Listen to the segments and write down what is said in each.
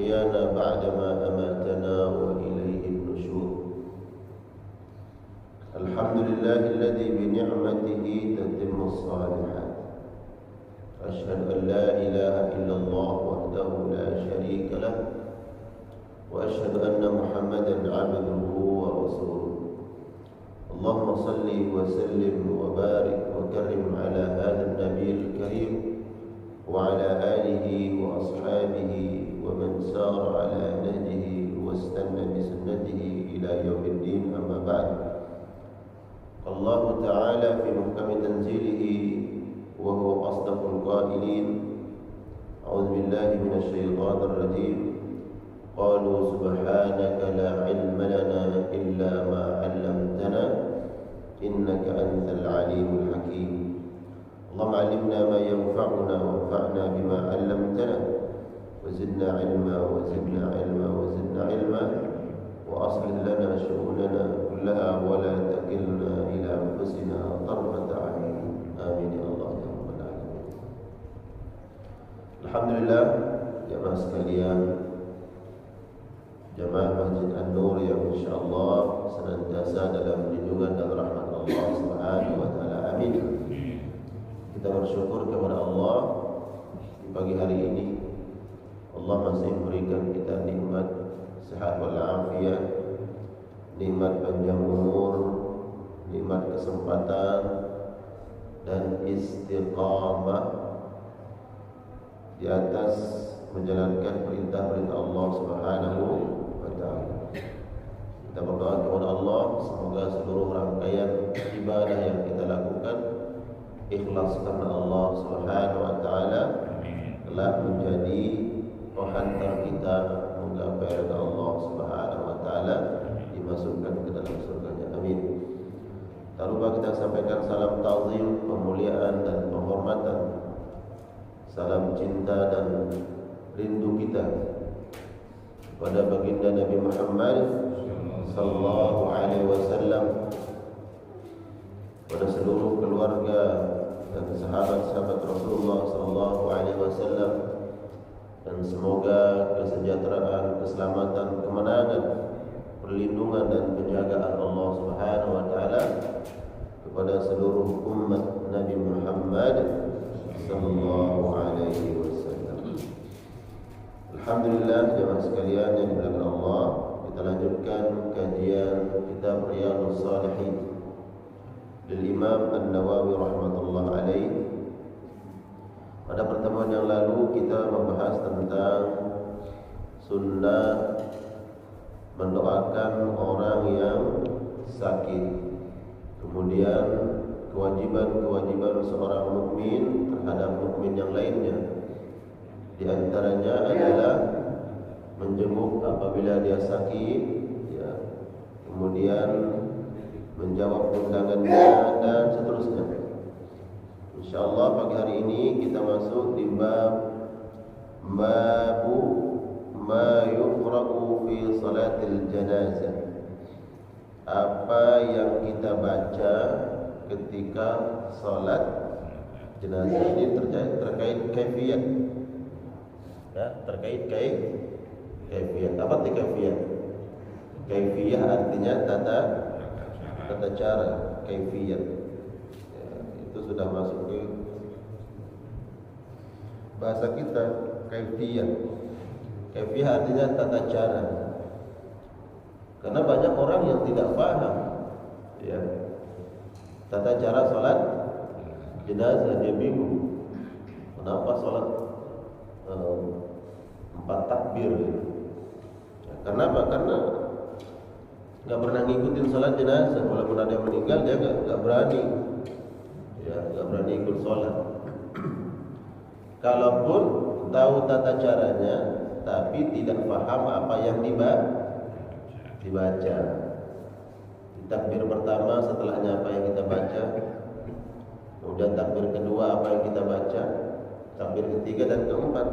أحيانا بعدما أماتنا وإليه النشور. الحمد لله الذي بنعمته تتم الصالحات. أشهد أن لا إله إلا الله وحده لا شريك له، وأشهد أن محمدا عبده ورسوله. اللهم صل وسلم وبارك وكرم على هذا النبي الكريم وعلى آله وأصحابه ومن سار على نهجه واستنى بسنته إلى يوم الدين. أما بعد، الله تعالى في محكم تنزيله وهو أصدق القائلين: أعوذ بالله من الشيطان الرجيم. قالوا سبحانك لا علم لنا إلا ما علمتنا إنك أنت العليم الحكيم. اللهم علمنا ما ينفعنا وانفعنا بما علمتنا وزدنا علما وزدنا علما وزدنا علما وأصلح لنا شؤوننا كلها ولا تكلنا إلى أنفسنا طرفة عين. آمين يا الله يا رب العالمين. Alhamdulillah, jamaah sekalian, jamaah Masjid An-Nur yang insyaallah senantiasa dalam lindungan dan rahmat Allah Subhanahu wa taala. Amin. Kita bersyukur kepada Allah di pagi hari ini. Allah masih memberikan kita nikmat sehat wal afiat, nikmat panjang umur, nikmat kesempatan dan istiqamah di atas menjalankan perintah-perintah Allah Subhanahu wa taala. Kita berdoa kepada Allah semoga seluruh rangkaian ibadah yang kita lakukan ikhlas karena Allah Subhanahu wa taala telah menjadi penghantar kita menggapai ridha Allah Subhanahu wa taala, dimasukkan ke dalam surganya. Amin. Tak lupa kita sampaikan salam ta'zim, pemuliaan dan penghormatan, salam cinta dan rindu kita kepada baginda Nabi Muhammad sallallahu alaihi wasallam, pada seluruh keluarga dan sahabat-sahabat Rasulullah sallallahu alaihi wasallam, dan semoga kesejahteraan, keselamatan, kemenangan, perlindungan dan penjagaan Allah Subhanahu wa taala kepada seluruh umat Nabi Muhammad sallallahu alaihi wasallam. Alhamdulillah, jemaah sekalian yang dimuliakan Allah, kita lanjutkan kajian kitab Riyadhus Shalihin dari Imam An-Nawawi rahmatullah alaih. Pada pertemuan yang lalu kita membahas tentang sunnah mendoakan orang yang sakit, kemudian kewajiban-kewajiban seorang mukmin terhadap mukmin yang lainnya. Di antaranya adalah menjenguk apabila dia sakit, ya, kemudian menjawab undangannya dan seterusnya. InsyaAllah pagi hari ini kita masuk di babu ma yuqra'u fi salatil janazah. Apa yang kita baca ketika salat jenazah. Ini terkait kaifiyat, ya, terkait kaifiyat. Apa itu kaifiyat? Kaifiyah artinya tata cara, kaifiyat. Ya, itu sudah masuk ke bahasa kita, kaifiyah. Kaifiyah artinya tata cara. Karena banyak orang yang tidak paham, ya, tata cara salat jenazah. Dia bingung kenapa salat 4 takbir, ya. Kenapa? Karena nggak pernah ngikutin salat jenazah. Walaupun ada yang meninggal, dia nggak berani, ya, nggak berani ikut salat. Kalaupun tahu tata caranya, tapi tidak paham apa yang dibaca. Di takbir pertama setelahnya apa yang kita baca, kemudian takbir kedua apa yang kita baca, takbir ketiga dan keempat.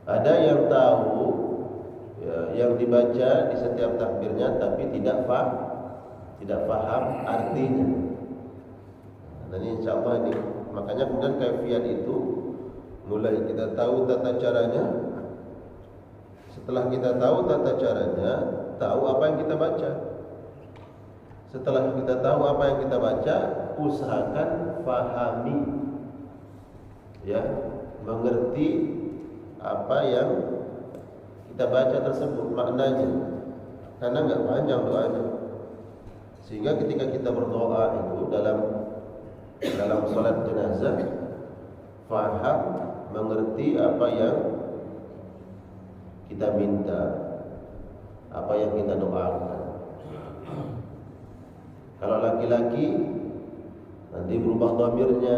Ada yang tahu, ya, yang dibaca di setiap takbirnya, tapi tidak paham artinya. Dan insya Allah ini, makanya kemudian kaifiyat itu Mulai kita tahu tata caranya. Setelah kita tahu tata caranya, tahu apa yang kita baca. Setelah kita tahu apa yang kita baca, usahakan pahami, ya, mengerti apa yang kita baca tersebut, maknanya. Karena enggak panjang doanya. Sehingga ketika kita berdoa itu dalam salat jenazah, faham, mengerti apa yang kita minta, apa yang kita doakan. Kalau laki-laki nanti berubah dhamirnya,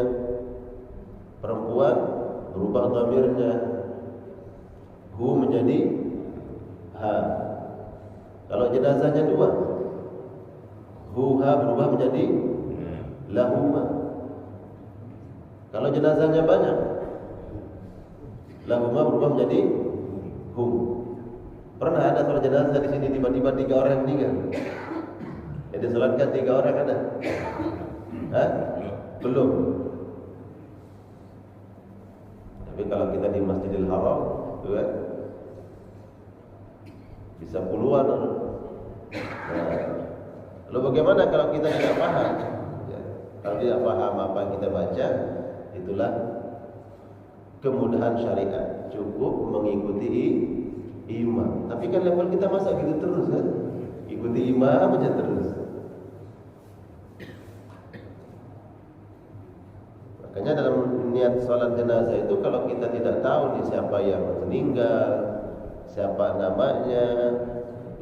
perempuan berubah dhamirnya, hu menjadi ha. Kalau jenazahnya dua, hu ha berubah menjadi lahuma. Kalau jenazahnya banyak, lahuma berubah menjadi hum. Pernah ada sholat jenazah di sini tiba-tiba 3 orang yang meninggal? Jadi sholatkan 3 orang ada? Hah? Belum. Tapi kalau kita di Masjidil Haram, itu kan bisa puluhan. Nah, lalu bagaimana kalau kita tidak paham? Ya, kalau tidak paham apa yang kita baca, itulah kemudahan syariat. Cukup mengikuti imam. Tapi kan level kita masa gitu terus kan? Ikuti imam aja terus. Makanya dalam niat salat jenazah itu kalau kita tidak tahu nih siapa yang meninggal, siapa namanya,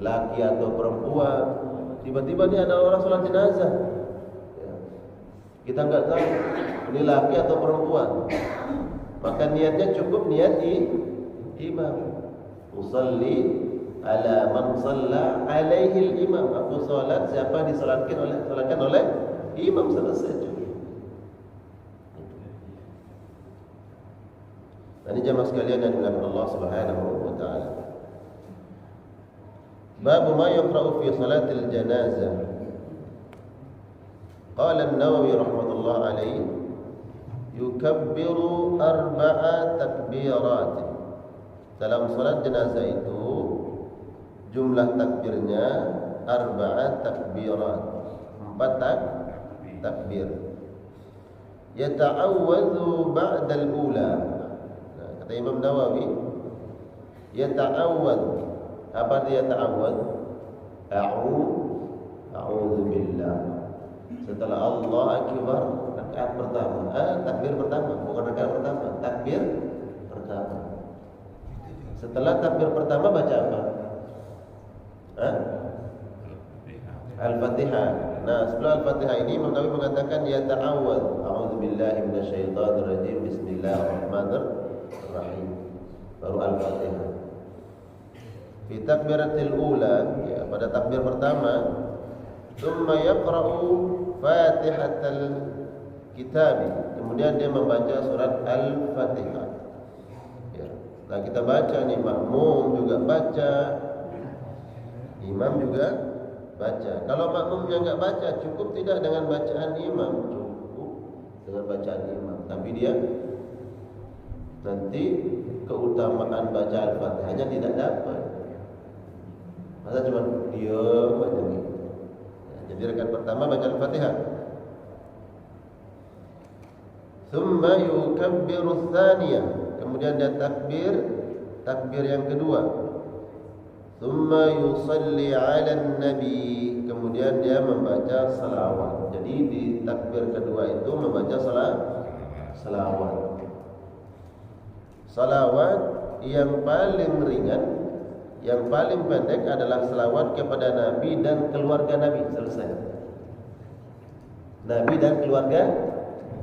laki atau perempuan, tiba-tiba dia ada orang salat jenazah, ya, kita nggak tahu ini laki atau perempuan, maka niatnya cukup niat imam. Usalli ala man shalla alaihi al-imam. Aku salat siapa disalatkan oleh imam, selesai. Ini jemaah sekalian yang dimuliakan Allah Subhanahu wa taala. Bab ma yaqra'u fi salatil janazah. Qala an-Nawawi rahmatullah alaihi yukabbiru 4 takbirat. Dalam salat jenazah itu jumlah takbirnya 4 takbirat. 4 takbir. Yata'awwadhu ba'da al-ula. Kata Imam Nawawi, yata'awwadh. Apa dia ta'awwadh? A'udzu billah. Setelah Allah akbar, rakaat pertama. Takbir pertama, bukan rakaat pertama, takbir pertama. Setelah takbir pertama baca apa? Al-Fatihah. Nah, setelah Al-Fatihah ini Imam Nawawi mengatakan yata'awwadh. A'udzu billahi minasyaitonir rajim. Bismillahirrahmanirrahim. Baru Al-Fatihah. Fi takbiratil ula, ya, pada takbir pertama, thumma yaqra'u Fatihatal Kitab. Kemudian dia membaca surat Al-Fatihah. Ya. Nah, kita baca nih, makmum juga baca, imam juga baca. Kalau makmumnya enggak baca, cukup tidak dengan bacaan imam? Cukup dengan bacaan imam. Tapi dia nanti keutamaan baca Al-Fatihahnya tidak dapat. Masa cuma diam aja gitu. Jadi rakaat pertama baca Al-Fatihah. Tsumma yukabbiru tsaniyah. Kemudian dia takbir yang kedua. Tsumma yusalli 'alan nabi. Kemudian dia membaca salawat. Jadi di takbir kedua itu membaca salawat. Salawat yang paling ringan, yang paling pendek adalah salawat kepada Nabi dan keluarga Nabi. Selesai. Nabi dan keluarga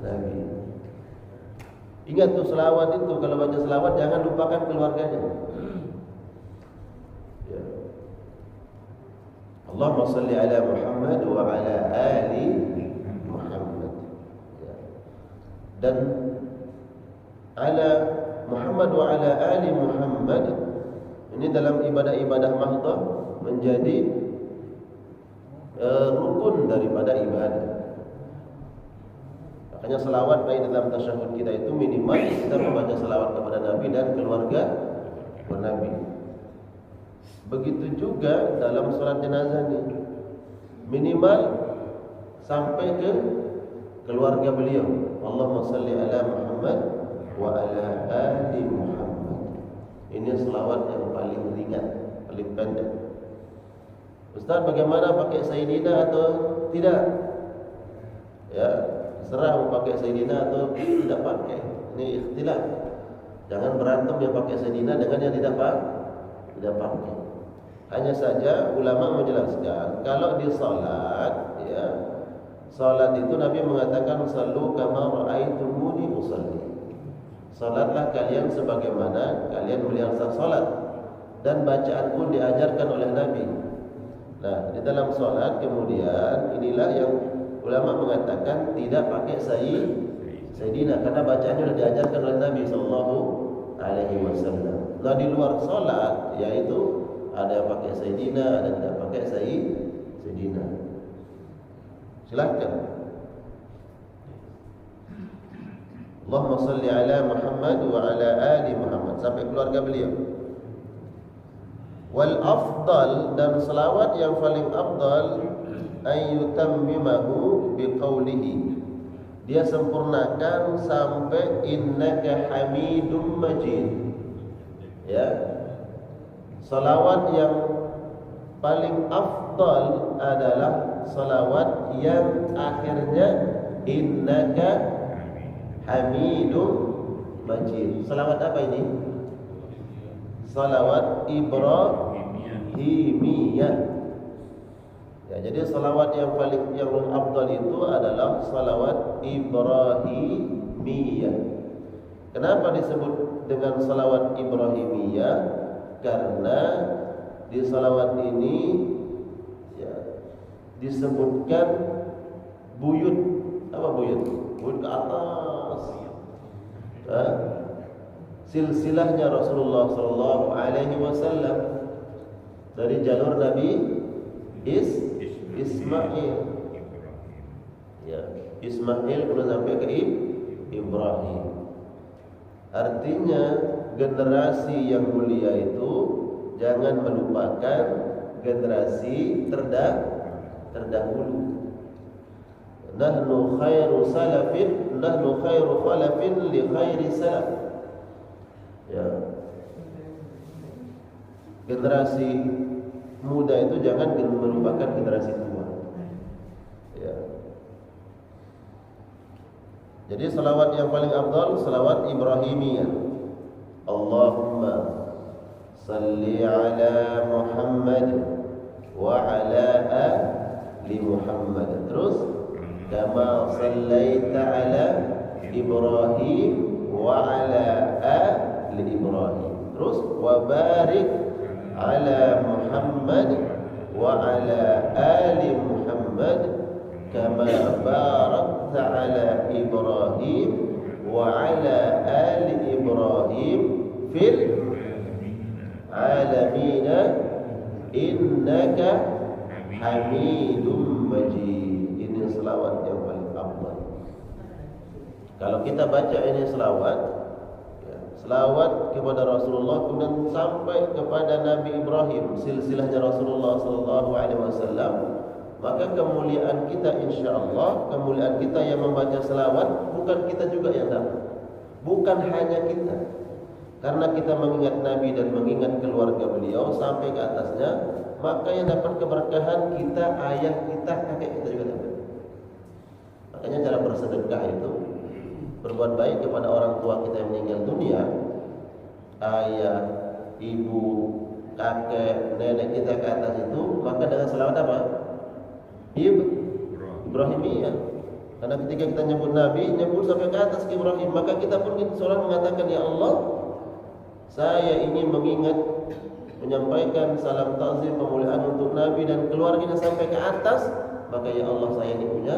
Nabi. Ingat tuh salawat itu, kalau baca salawat jangan lupakan keluarganya. Ya. Allahumma salli ala Muhammad wa ala ali Muhammad. Ya. Dan ala Muhammad wa ala ali Muhammad ini dalam ibadah-ibadah mahdhah menjadi rukun daripada ibadah. Makanya selawat baik dalam tasyahud kita itu minimal kita membaca selawat kepada Nabi dan keluarga Nabi. Begitu juga dalam salat jenazah ini, minimal sampai ke keluarga beliau. Allahumma salli ala Muhammad wa ala ali Muhammad. Ini selawat yang paling ringan, paling pendek. Ustaz, bagaimana pakai Sayyidina atau tidak? Ya, serah mau pakai Sayyidina atau tidak pakai. Ini ikhtilaf. Jangan berantem yang pakai Sayyidina dengan yang tidak pakai. Hanya saja ulama menjelaskan kalau di salat, ya, salat itu Nabi mengatakan sallu kama raaitumuni usalli. Salatlah kalian sebagaimana kalian melihat saya salat, dan bacaan pun diajarkan oleh Nabi. Nah, di dalam salat kemudian inilah yang ulama mengatakan tidak pakai Sayyidina karena bacaannya sudah diajarkan oleh Nabi sallallahu alaihi wasallam. Nah, di luar salat yaitu ada yang pakai Sayyidina, ada yang tidak pakai Sayyidina. Silakan. Allahumma salli ala Muhammad wa ala ali Muhammad sampai keluarga beliau. Wal afdal, dan selawat yang paling afdal, ayyutammimahu biqaulihi, dia sempurnakan sampai innaka hamidum majid. Ya, salawat yang paling afdal adalah salawat yang akhirnya innaka hamidum majid. Salawat apa ini? Salawat Ibrahimiyah. Ya, jadi salawat yang paling afdal itu adalah salawat Ibrahimiyah. Kenapa disebut dengan salawat Ibrahimiyah? Karena di salawat ini ya, disebutkan buyut. Apa buyut? Buyut ke atas. Silsilahnya Rasulullah sallallahu alaihi wasallam dari jalur Nabi Ismail. Ya, Ismail kemudian sampai ke Ibrahim. Artinya generasi yang mulia itu jangan melupakan generasi terdahulu. Nahnu khairu salafin, nahnu khairu khalafin li khairi salaf. Ya, generasi muda itu jangan melupakan generasi tua. Ya. Jadi salawat yang paling afdal salawat Ibrahimiyah. Allahumma salli ala Muhammad wa ala ali Muhammad. Terus kama sallaita ala Ibrahim wa ala ali Ibrahim. Terus wa barik ala Muhammad wa ala ali Muhammad kama barakta ala Ibrahim wa ala ali Ibrahim fil alamin innaka Hamidum Majid. Ini selawat yang paling afdal. Kalau kita baca ini selawat, selawat kepada Rasulullah kemudian sampai kepada Nabi Ibrahim, silsilahnya Rasulullah sallallahu alaihi wasallam, maka kemuliaan kita insyaallah, kemuliaan kita yang membaca selawat bukan kita juga yang dapat. Bukan hanya kita. Karena kita mengingat Nabi dan mengingat keluarga beliau sampai ke atasnya, maka yang dapat keberkahan kita, ayah kita, kakek kita juga dapat. Makanya cara bersedekah itu berbuat baik kepada orang tua kita yang meninggal dunia, ayah, ibu, kakek, nenek kita ke atas itu, maka dengan selawat apa? Ibrahimiyah. Karena ketika kita nyebut Nabi, nyebut sampai ke atas ke Ibrahim, maka kita pun seorang mengatakan, ya Allah, saya ingin mengingat, menyampaikan salam ta'zim, pemuliaan untuk Nabi dan keluarganya sampai ke atas, maka ya Allah, saya ini punya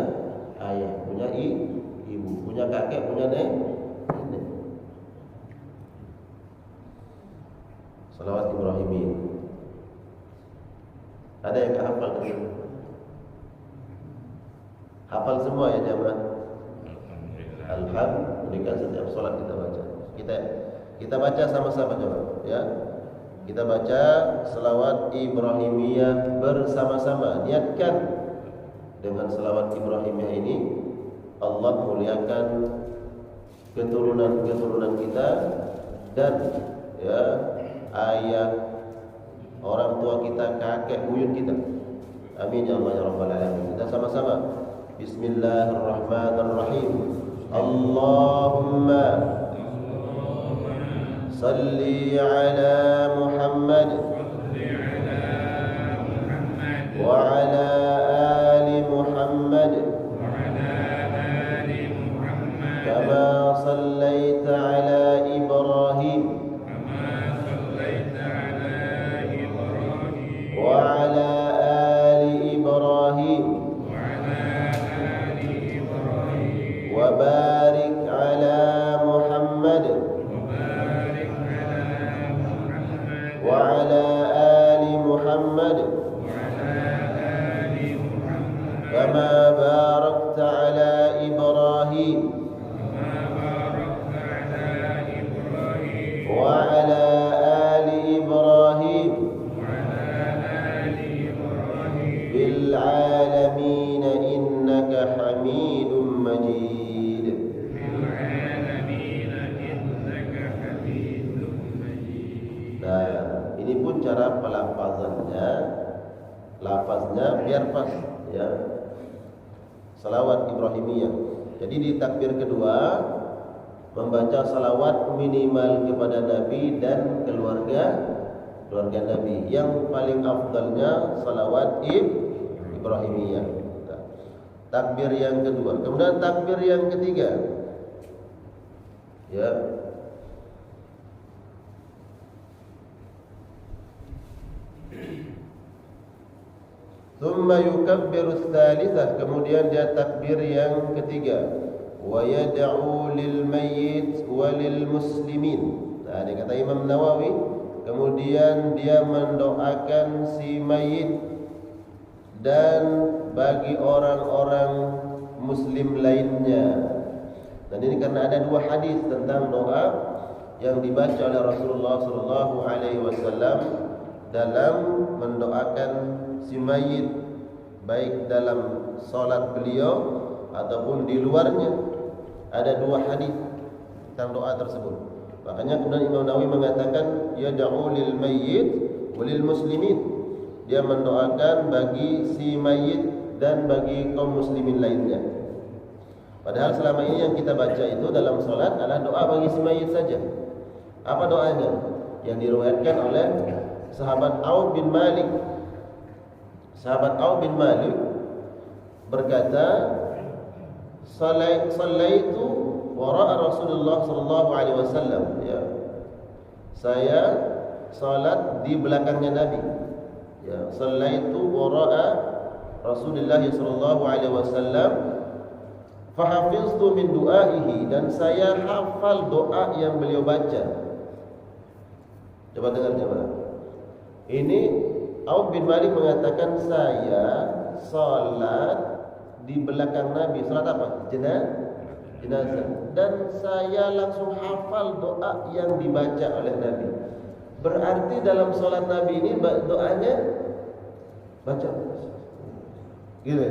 ayah, punya ibu, punya kakek, punya nenek. Salawat Ibrahimiyah. Ada yang hafal kan? Hafal semua ya jamaah? walhamd. Demikian setiap salat kita baca. Kita baca sama-sama coba ya. Kita baca selawat Ibrahimiyah bersama-sama. Niatkan dengan selawat Ibrahimiyah ini Allah muliakan keturunan kita dan ya ayah, orang tua kita, kakek buyut kita. Amin ya Allah ya rabbal alamin. Kita sama-sama. Bismillahirrahmanirrahim. Allahumma salli ala Muhammad wa ala ali Muhammad kama sallaita ala Ibrahim wa ala ali Ibrahim wa barik ala Muhammad wa ala ali Muhammad kama barakta ala Ibrahim wa ala ali Ibrahim bil alamin innaka Hamidum Majid. Nah, ini pun cara pelafazannya, lafaznya biar pas ya. Salawat Ibrahimiyah. Jadi di takbir kedua membaca salawat minimal kepada Nabi dan keluarga Nabi. Yang paling afdalnya salawat Ibrahimiyah. Nah, takbir yang kedua. Kemudian takbir yang ketiga. Ya. Thumma yukabbiru tsalitsah, kemudian dia takbir yang ketiga. Wa yad'u lil mayyit wa lil muslimin. Nah, dia kata Imam Nawawi, kemudian dia mendoakan si mayit dan bagi orang-orang muslim lainnya. Dan ini karena ada dua hadis tentang doa yang dibaca oleh Rasulullah sallallahu alaihi wasallam dalam mendoakan si mayit, baik dalam salat beliau ataupun di luarnya. Ada dua hadis tentang doa tersebut. Makanya kemudian Imam Nawawi mengatakan yad'u lil mayyit walil muslimin. Dia mendoakan bagi si mayit dan bagi kaum muslimin lainnya. Padahal selama ini yang kita baca itu dalam salat adalah doa bagi si mayit saja. Apa doanya? Yang diriwayatkan oleh sahabat Auf bin Malik. Sahabat Auf bin Malik berkata, "Sallaitu wara'a Rasulullah sallallahu alaihi wasallam." Ya. Saya salat di belakangnya Nabi. Ya, sallaitu wara'a Rasulullah sallallahu alaihi wasallam fa hafiztu min du'aihi, dan saya hafal doa yang beliau baca. Coba dengar jemaah. Ini Auf bin Malik mengatakan saya salat di belakang Nabi. Salat apa? Jenazah. Dan saya langsung hafal doa yang dibaca oleh Nabi. Berarti dalam salat Nabi ini doanya baca. Gitu.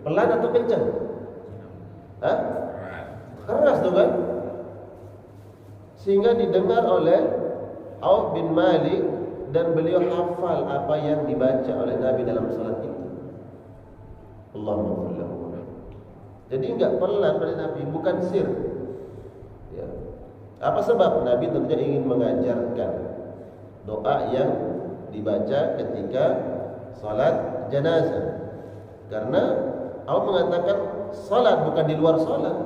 Pelan atau kencang? Hah? Keras tuh kan? Sehingga didengar oleh Auf bin Malik dan beliau hafal apa yang dibaca oleh Nabi dalam salat itu. Allahumma salli. Jadi enggak pelan pada Nabi, bukan sir. Ya. Apa sebab? Nabi tentunya ingin mengajarkan doa yang dibaca ketika salat jenazah. Karena Allah mengatakan salat bukan di luar salat.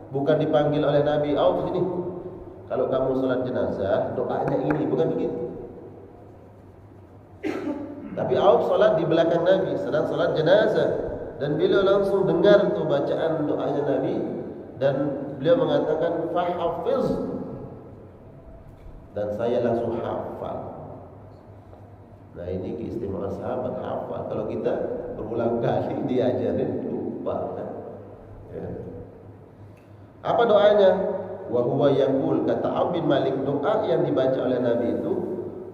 Bukan dipanggil oleh Nabi, "Auf sini. Kalau kamu salat jenazah, doanya ini," bukan begitu. Tapi Auf salat di belakang Nabi sedang salat jenazah, dan beliau langsung dengar itu bacaan doanya Nabi, dan beliau mengatakan fahafiz, dan saya langsung hafal. Nah, ini keistimewaan sahabat, hafal. Kalau kita berulang kali diajarin lupa kan? Ya. Apa doanya? Wa huwa yaqul, kata Auf bin Malik, doa yang dibaca oleh Nabi itu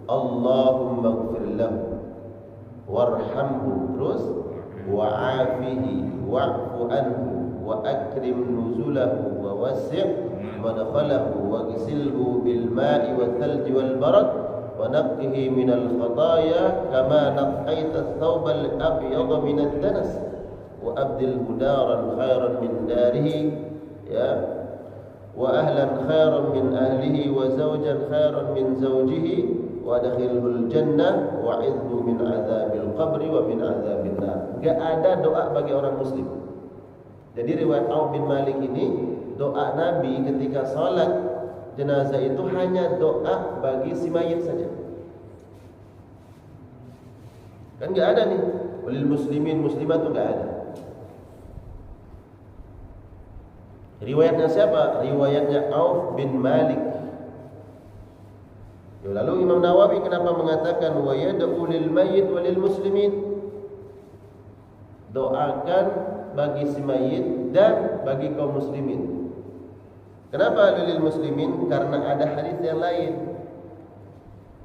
Allahumma ighfir lahu warhamhu, terus wa'afihi wa'fu anhu wa akrim nuzulahu wa wasi' madkhalahu wa ghisilhu bil ma'i wal thalji wal barad wa naqqihi minal khataaya kama naqqaita ath-thawbal abyada minad danas wa abdilhu daran khairan min darihi, ya, wa ahlan khairan min ahlihi wa zawjan khairan min zawjihi wa adkhilhul jannah wa 'idhu min 'adzabil qabri wa min 'adzabil nar. Enggak ada doa bagi orang muslim. Jadi riwayat Auf bin Malik ini, doa Nabi ketika salat jenazah itu hanya doa bagi si mayit saja. Kan enggak ada nih walil muslimin muslimat, itu enggak ada. Riwayatnya siapa? Riwayatnya Auf bin Malik. Lalu Imam Nawawi kenapa mengatakan wa yad'u lil mayyit wa lil muslimin? Doakan bagi si mayit dan bagi kaum muslimin. Kenapa lil muslimin? Karena ada hadis yang lain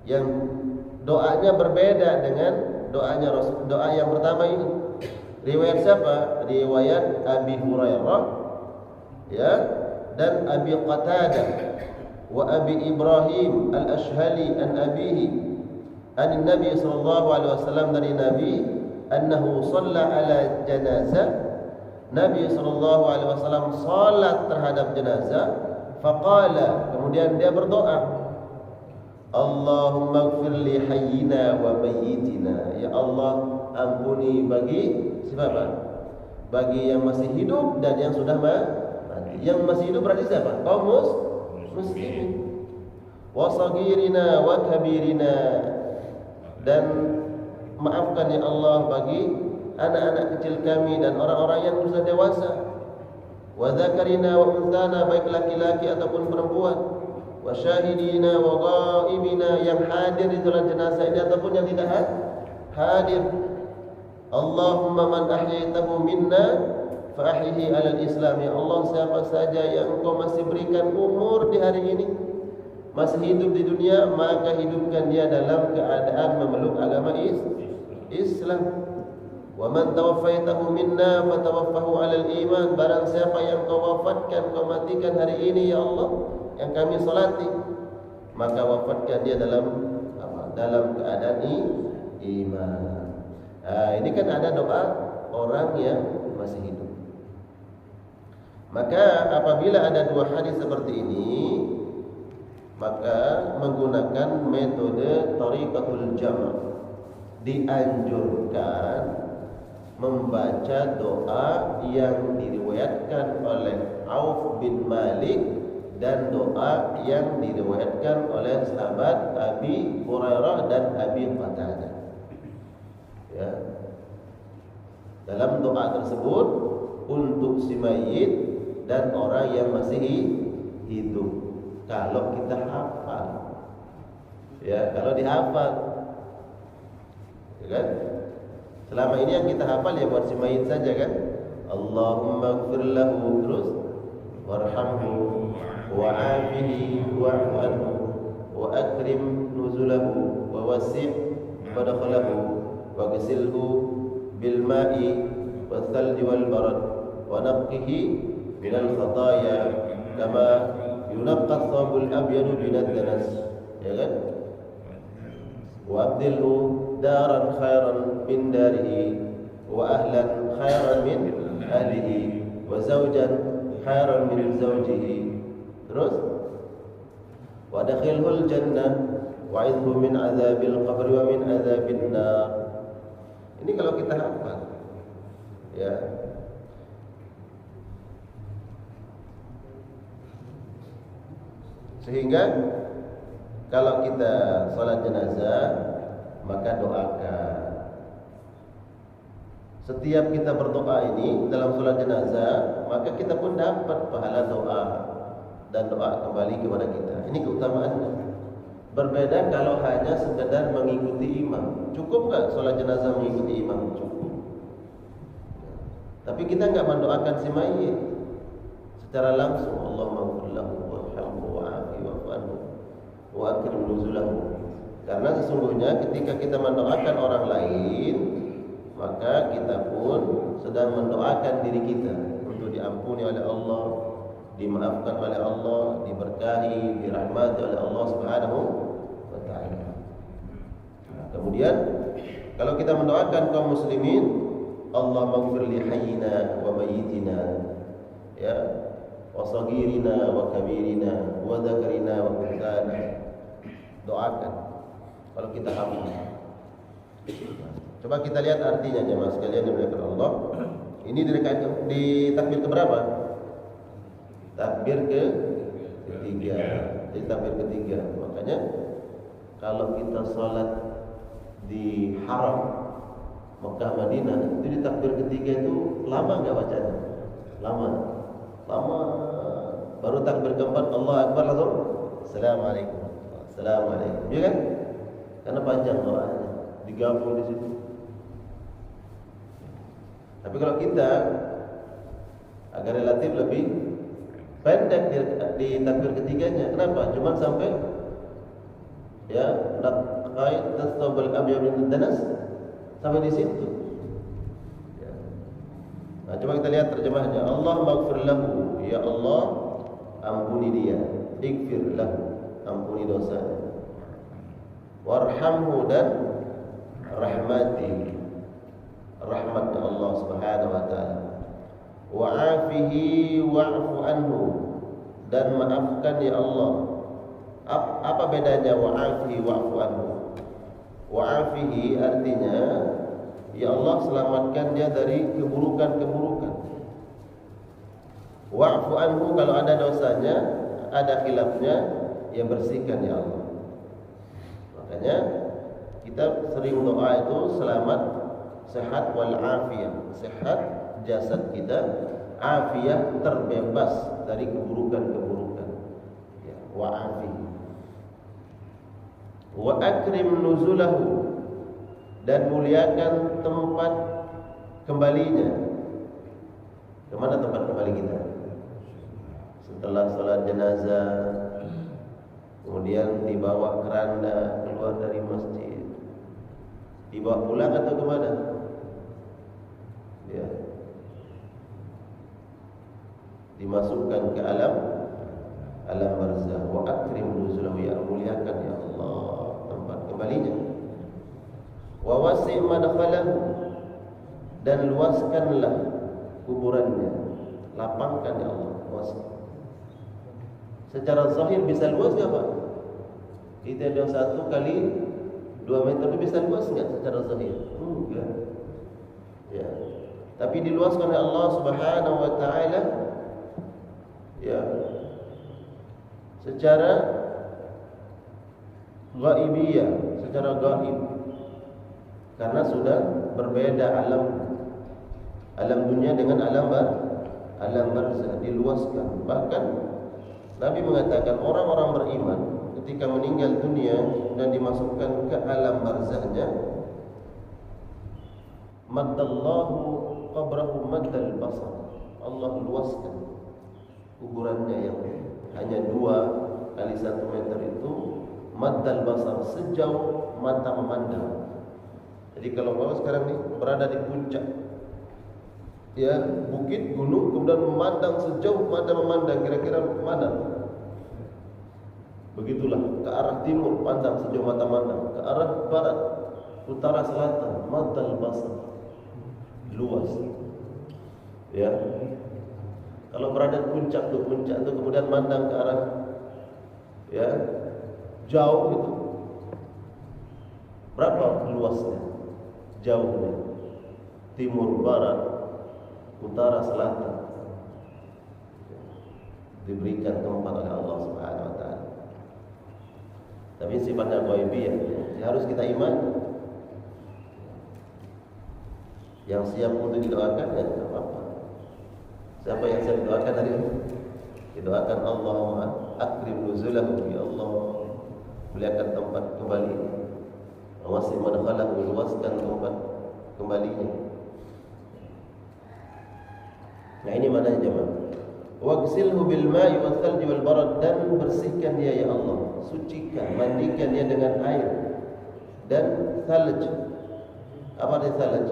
yang doanya berbeda dengan doanya Rasul. Doa yang pertama ini riwayat siapa? Riwayat Abi Hurairah, ya, dan Abi Qatadah wa Abi Ibrahim al-Ashhali an abihi an Nabi sallallahu alaihi wasallam, dari Nabi annahu shalla ala janazah, Nabi sallallahu alaihi wasallam salat terhadap jenazah, faqala, kemudian dia berdoa, Allahumma ighfir li hayyina wa mayyitina, ya Allah ampuni bagi siapa? Bagi yang masih hidup dan yang sudah mati. Yang masih hidup berarti siapa? Kaum muslimin. Wa saghirina wa kabirina, dan maafkan ya Allah bagi anak-anak kecil kami dan orang-orang yang sudah dewasa. Wa dzakarina wa unthana, baik laki-laki ataupun perempuan. Wa syahidina wa ghaibina, yang hadir di dalam jenazah ini ataupun yang tidak hadir. Allahumma man ahyaitahu minna fa ahyihi 'alal Islam, ya Allah siapa saja yang Engkau masih berikan umur di hari ini, masih hidup di dunia, maka hidupkan dia dalam keadaan memeluk agama Islam. Wa man tawaffaitahu minna fatawaffahu 'alal iman, barang siapa yang Kau wafatkan, Kau matikan hari ini ya Allah yang kami salati, maka wafatkan dia dalam keadaan iman. Ini kan ada doa orang yang masih hidup. Maka apabila ada dua hadis seperti ini, maka menggunakan metode thariqatul jama', dianjurkan membaca doa yang diriwayatkan oleh Auf bin Malik dan doa yang diriwayatkan oleh sahabat Abi Hurairah dan Abi Qatadah. Ya. Dalam doa tersebut untuk si mayit dan orang yang masih hidup, kalau kita hafal, ya, kalau dihafal, ya kan? Selama ini yang kita hafal ya buat si mayit saja kan. Allahumma ighfir lahu, terus warhamhu wa'afihi wa'fu anhu wa akrim nuzulahu wa wasi' madkhalahu wa ghisilhu bil ma'i wal thalji wal barad wa naqqihi minal khataaya kama yunaqqa ath-thawbul abyadu minad danas, ya kan? Wa abdilhu daran khairan min darihi wa ahlan khairan min ahlihi wa zawjan khairan min zawjihi, terus wa adkhilhul jannah wa 'idhu min 'adzabil qabri wa min 'adzabin nar. Ini kalau kita hafal, ya. Sehingga kalau kita salat jenazah, maka doakan. Setiap kita berdoa ini dalam salat jenazah, maka kita pun dapat pahala doa dan doa kembali kepada kita. Ini keutamaannya. Berbeda kalau hanya sekedar mengikuti imam. Cukup enggak salat jenazah mengikuti imam? Cukup. Tapi kita enggak mendoakan si mayit. secara langsung, Allahumma ighfir lahu warhamhu wa'afi wa'fu anhu wa akrim nuzulahu. Karena sesungguhnya ketika kita mendoakan orang lain, maka kita pun sedang mendoakan diri kita untuk diampuni oleh Allah, dimaafkan oleh Allah, diberkahi, dirahmati oleh Allah Subhanahu wa taala. Kemudian kalau kita mendoakan kaum muslimin, Allah maghfir li hayyina wa mayyitina, ya, wa saghirina wa kabirina wa dzakarina wa unthana. Doakan kalau kita hafal. Coba kita lihat artinya jemaah sekalian yang dimuliakan Allah. Ini di takbir keberapa? Takbir ketiga. Di takbir ketiga. Makanya kalau kita salat di haram Mekah Madinah itu di takbir ketiga itu lama enggak bacanya? Lama. Baru takbir keempat Allah Akbar langsung Assalamualaikum. Assalamualaikum. Ya kan? Karena panjang doanya, digabung di situ. Tapi kalau kita agak relatif lebih pendek di takbir ketiganya. Kenapa? Cuma sampai ya laqait tastabal abyad min danas, sampai di situ. Ya. Nah, coba kita lihat terjemahnya. Allah maghfir lahu, ya Allah ampuni dia. Ighfir lahu, ampuni dosanya. Warhamhu, dan rahmati, rahmatnya Allah Subhanahu wa taala. Wa'afihi wa'fu anhu, dan maafkan ya Allah. Apa bedanya wa'afihi wa'fu anhu? Wa'afihi artinya ya Allah selamatkan dia dari keburukan-keburukan. Wa'fu anhu kalau ada dosanya, ada khilafnya, ya bersihkan ya Allah. Makanya kita sering doa itu selamat, sehat wal afiyah, sehat jasad kita, afiyah terbebas dari keburukan-keburukan. Ya, wa afi. Wa akrim nuzulahu, dan muliakan tempat kembalinya. Kemana tempat kembali kita? Setelah salat jenazah, kemudian dibawa keranda keluar dari masjid, dibawa pulang atau kemana? Ya, dimasukkan ke alam barzakh. Wa akrim nuzulahu, ya muliakan ya Allah tempat kembalinya. Wa wasi' madkhalahu, dan luaskanlah kuburannya, lapangkan ya Allah, luaskan. Secara zahir bisa luas enggak Pak? Kita ada 1 kali 2 meter itu bisa luas enggak secara zahir? Enggak. Ya. Tapi diluaskan oleh Allah Subhanahu wa taala ya secara ghaibiyah, secara gaib. Karena sudah berbeda alam dunia dengan alam barzakh, diluaskan. Bahkan Nabi mengatakan orang-orang beriman ketika meninggal dunia dan dimasukkan ke alam barzakhnya, maddallahu qabrahu maddal basar, Allah luaskan kuburannya yang hanya 2 kali 1 meter itu, maddal basar, sejauh mata memandang. Jadi kalau Bapak sekarang nih berada di puncak ya bukit gunung, kemudian memandang sejauh mata memandang, kira-kira mana? Begitulah, ke arah timur pandang sejauh mata memandang, ke arah barat, utara, selatan, maddal basar, luas. Ya. Kalau berada di puncak tuh kemudian mandang ke arah ya jauh itu, berapa luasnya? Jauhnya, timur, barat, utara, selatan, diberikan tempat oleh Allah Subhanahu wa taala. Tapi sifatnya ghaibiyah, ya, harus kita iman. Yang siap untuk didoakan ya tidak apa-apa. Siapa yang siap didoakan hari ini? Didoakan Allahumma akrim nuzulahu, ya Allah muliakan tempat kembali. Wasi' madkhalahu, luaskan tempat kembalinya. Nah ini mana jemaah? Waghsilhu bil ma'i wal thalji wal barad, dan bersihkan dia ya Allah, sucikan, mandikan dia dengan air dan thalj. Apa arti thalj?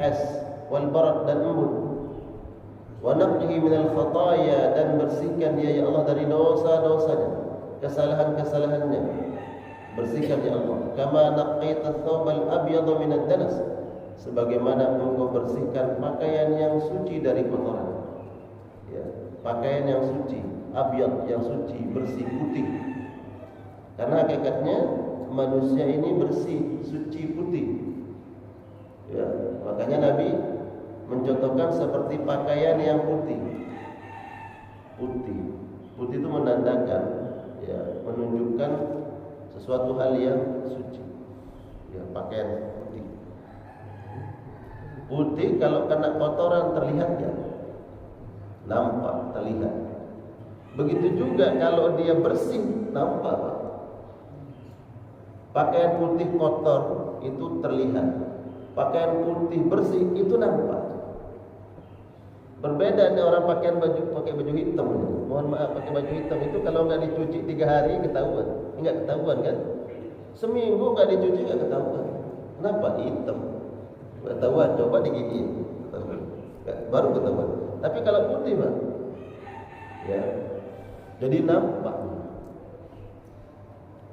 Es, wal barad, dan embun. Wa naqqihi minal khataaya, dan bersihkan dia ya Allah dari dosa-dosanya, kesalahan-kesalahannya. Bersihkan ya Allah. Kama naqqaita thawbal abyadha minad danas, sebagaimana engkau bersihkan pakaian yang suci dari kotoran. Ya, pakaian yang suci, abyad, yang suci, bersih, putih. Karena hakikatnya manusia ini bersih, suci, putih. Ya, makanya Nabi mencontohkan seperti pakaian yang putih. Putih, putih itu menandakan, ya, menunjukkan sesuatu hal yang suci. Ya, pakaian putih. Putih kalau kena kotoran terlihat ya, nampak, terlihat. Begitu juga kalau dia bersih, nampak. Pakaian putih kotor itu terlihat, pakaian putih bersih itu nampak. Berbeda nih orang pakai baju hitam. Mohon maaf, pakai baju hitam itu kalau nggak dicuci 3 hari ketahuan. Nggak ketahuan kan? Seminggu nggak dicuci nggak ketahuan. Kenapa? Hitam. Ketahuan, coba digigit, baru ketahuan. Tapi kalau putih Pak, ya, jadi nampak,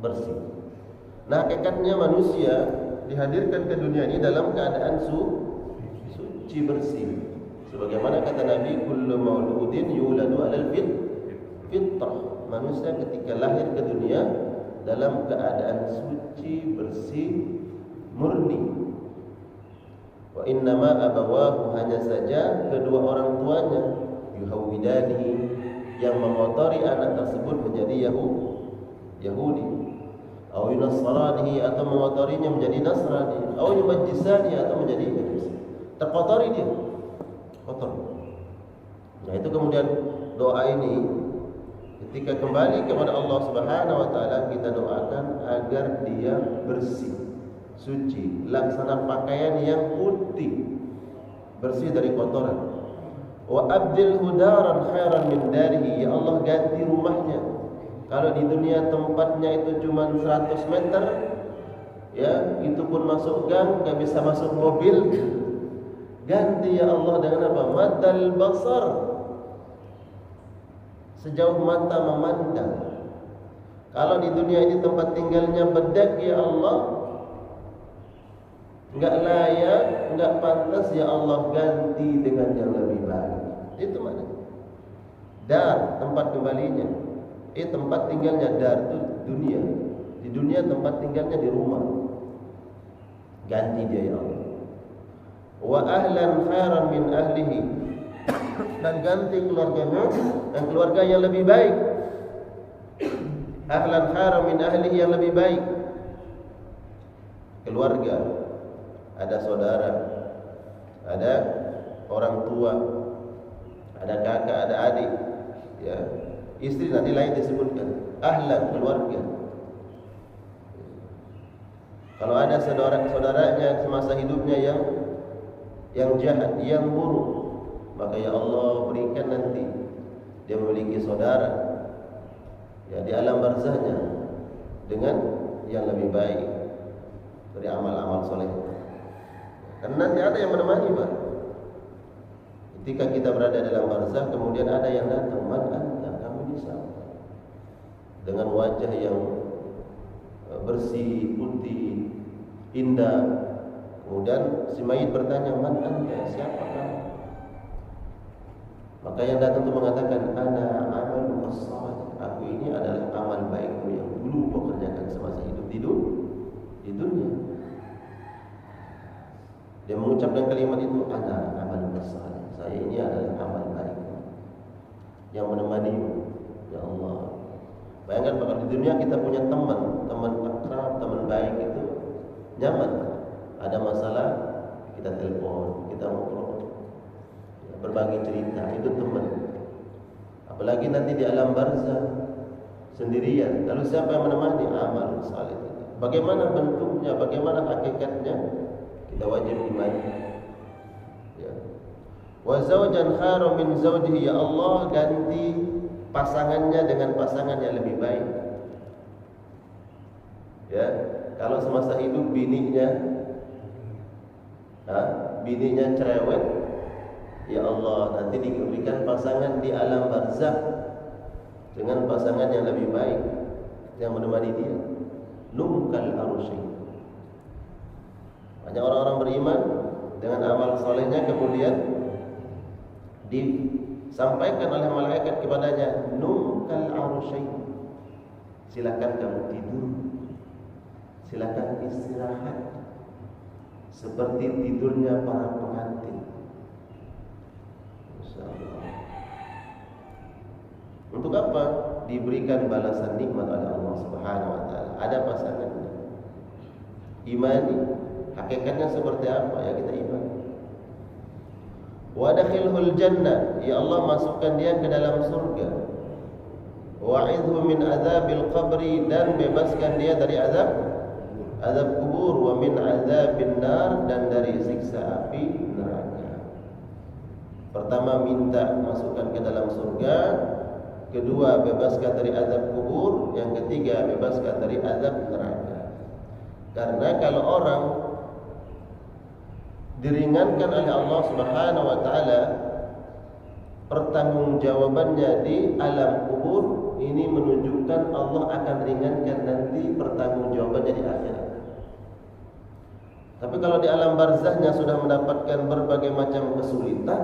bersih. Nah, hakikatnya manusia dihadirkan ke dunia ini dalam keadaan suci, bersih. Sebagaimana kata Nabi, kullu mauludin yuladu 'alal fitrah. Manusia ketika lahir ke dunia dalam keadaan suci, bersih, murni. Wa innama abawahu, hanya saja kedua orang tuanya, yuhawidani, yang mengotori anak tersebut menjadi Yahudi, atau yunasrani, atau mengotorinya menjadi Nasrani, atau yumajjisani, atau menjadi Majus. Terkotori dia, kotor. Nah, itu kemudian doa ini ketika kembali kepada Allah Subhanahu wa taala, kita doakan agar dia bersih, suci, laksana pakaian yang putih, bersih dari kotoran. Wa abdilhu daran khairan min darihi, ya Allah ganti rumahnya. Kalau di dunia tempatnya itu cuma 100 meter, ya, itu pun masuk gang, gak bisa masuk mobil. Ganti ya Allah dengan apa? Maddal basar, sejauh mata memandang. Kalau di dunia ini tempat tinggalnya bedak, ya Allah, enggak layak, enggak pantas, ya Allah ganti dengan yang lebih baik. Itu mana? Dar, tempat kembalinya. Tempat tinggalnya, dar itu dunia. Di dunia tempat tinggalnya di rumah. Ganti dia ya Allah. Wa ahlan khairan min ahlihi, dan ganti keluarganya dan keluarga yang lebih baik. Ahlan khairan min ahlihi, yang lebih baik. Keluarga, ada saudara, ada orang tua, ada kakak, ada adik, ya. Istri nanti lain disebutkan ahlan, keluarga. Kalau ada saudaranya semasa hidupnya yang jahat, yang buruk, maka ya Allah berikan nanti dia memiliki saudara, ya, di alam barzahnya dengan yang lebih baik dari amal-amal soleh. Karena nanti ada yang menemani Pak. Ketika kita berada dalam barzah, kemudian ada yang datang, man anta, kamu di sana, dengan wajah yang bersih, putih, indah. Kemudian si mayit bertanya, man anta, siapa kamu? Maka yang datang itu mengatakan, ana amalu as-salih, aku ini adalah amal baikmu yang dulu kau kerjakan semasa hidup di dunia. Dia mengucapkan kalimat itu, ana amalu as-salih, saya ini adalah amal baikmu yang menemanimu, ya Allah. Bayangkan kalau di dunia kita punya teman akrab, teman baik, itu nyaman. Ada masalah kita telepon, kita ngobrol, berbagi cerita, itu teman. Apalagi nanti di alam barzah sendirian, lalu siapa yang menemani? Amal saleh. Bagaimana bentuknya, bagaimana hakikatnya, kita wajib imani, ya. Wa zawjan khairan min zawjihi, ya Allah ganti pasangannya dengan pasangan yang lebih baik. Ya, kalau semasa hidup bininya cerewet, ya Allah nanti diberikan pasangan di alam barzakh dengan pasangan yang lebih baik yang menemani dia. Numkal arusy. Banyak orang-orang beriman dengan amal solehnya kemudian disampaikan oleh malaikat kepadanya, numkal arusy. Silakan kamu tidur, silakan istirahat seperti tidurnya para pengantin. Insyaallah. Untuk apa? Diberikan balasan nikmat oleh Allah Subhanahu wa taala. Ada pasangannya. Imani, hakikatnya seperti apa ya kita imani. Wa dakhilhul jannah, ya Allah masukkan dia ke dalam surga. Wa'idhu min adzabil qabri, dan bebaskan dia dari azab kubur, wa min azabin nar, dan dari siksa api neraka. Pertama minta masukkan ke dalam surga, kedua bebaskan dari azab kubur, yang ketiga bebaskan dari azab neraka. Karena kalau orang diringankan oleh Allah Subhanahu wa taala pertanggungjawabannya di alam kubur, ini menunjukkan Allah akan ringankan nanti pertanggungjawabannya di akhirat. Tapi kalau di alam barzakhnya sudah mendapatkan berbagai macam kesulitan,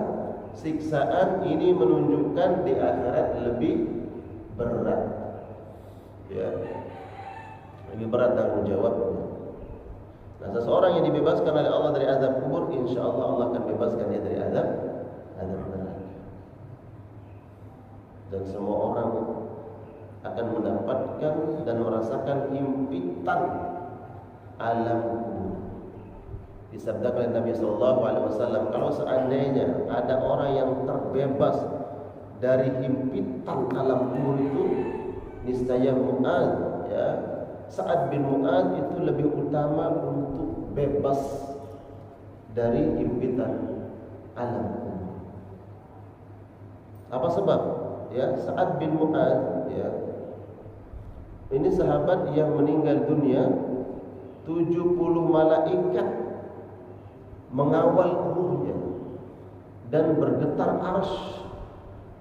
siksaan, ini menunjukkan di akhirat lebih berat. Ya. Lebih berat tanggung jawabnya. Nah, seseorang yang dibebaskan oleh Allah dari azab kubur, insyaallah Allah akan bebaskan dia dari azab neraka. Dan semua orang akan mendapatkan dan merasakan himpitan alam kubur. Disabdakan oleh Nabi sallallahu alaihi wasallam, kalau seandainya ada orang yang terbebas dari himpitan alam kubur itu, niscaya Mu'adz, ya, Sa'ad bin Mu'adz itu lebih utama untuk bebas dari himpitan alam kubur. Apa sebab? Ya, Sa'ad bin Mu'adz, ya, ini sahabat yang meninggal dunia 70 malaikat mengawal ruhnya dan bergetar arsy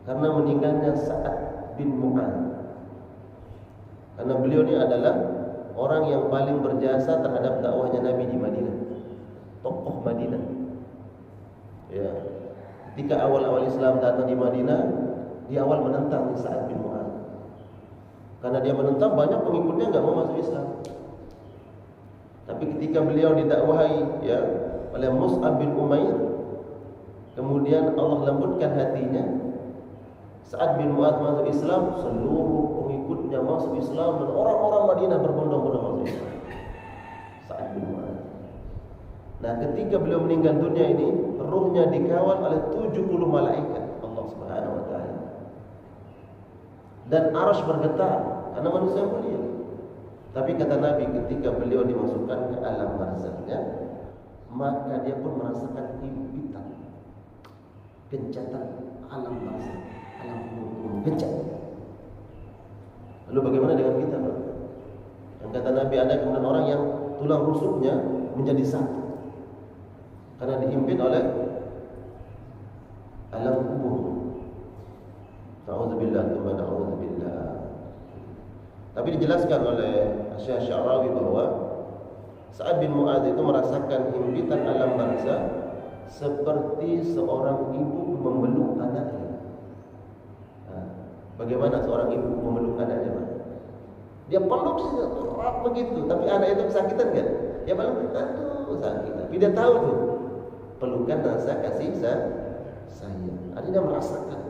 karena meninggalnya Sa'ad bin Mu'adz. Karena beliau ini adalah orang yang paling berjasa terhadap dakwahnya Nabi di Madinah, tokoh Madinah. Ya, ketika awal-awal Islam datang di Madinah, di awal menentang Sa'ad bin Mu'adz. Karena dia menentang, banyak pengikutnya enggak mau masuk Islam. Tapi ketika beliau didakwahi, ya, oleh Mus'ab bin Umair, kemudian Allah lembutkan hatinya, Sa'ad bin Mu'adz masuk Islam, seluruh pengikutnya masuk Islam, dan orang-orang Madinah berbondong-bondong masuk Islam. Sa'ad bin Mu'adz. Nah, ketika beliau meninggal dunia ini, ruhnya dikawal oleh 70 malaikat Allah Subhanahu wa taala. Dan arsy bergetar karena manusia mulia. Tapi kata Nabi, ketika beliau dimasukkan ke alam barzakhnya, maka dia pun merasakan himpitan, gencatan alam barzakh, alam kubur gencet. Lalu bagaimana dengan kita, Pak? Yang kata Nabi, ada kemudian orang yang tulang rusuknya menjadi satu karena dihimpit oleh alam kubur. Na'udzubillah, na'udzubillah. Tapi dijelaskan oleh Syekh Sya'rawi bahwa Sa'ad bin Mu'adz itu merasakan himpitan alam barzakh seperti seorang ibu memeluk anaknya. Bagaimana seorang ibu memeluk anaknya, Pak? Dia peluk erat begitu, tapi anak itu kesakitan kan? Dia peluk, aduh sakit. Tapi dia tahu tuh pelukan rasa kasih sayang. Artinya merasakan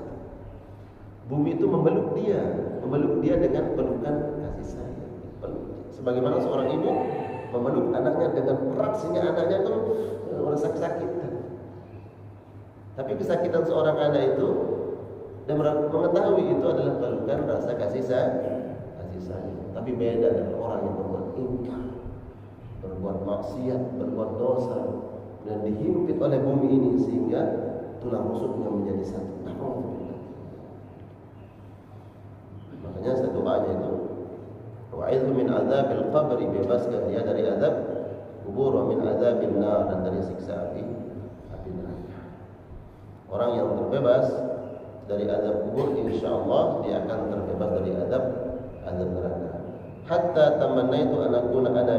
bumi itu memeluk dia dengan pelukan kasih sayang. Sebagaimana seorang ibu memeluk anaknya dengan erat sehingga anaknya itu merasa kesakitan. Tapi kesakitan seorang anak itu, dan mengetahui itu adalah pelukan rasa kasih sayang. Tapi beda dengan orang yang berbuat ingkar, berbuat maksiat, berbuat dosa, dan dihimpit oleh bumi ini sehingga tulang rusuknya menjadi satu. Makanya satu doanya itu, wa'idhu min azabil qabri, bebaskan dia dari azab kubur, wa min azabin nar, dan dari siksa api neraka. Orang yang terbebas dari azab kubur, insyaallah dia akan terbebas dari azab neraka. Hatta tamannaitu an akuna ana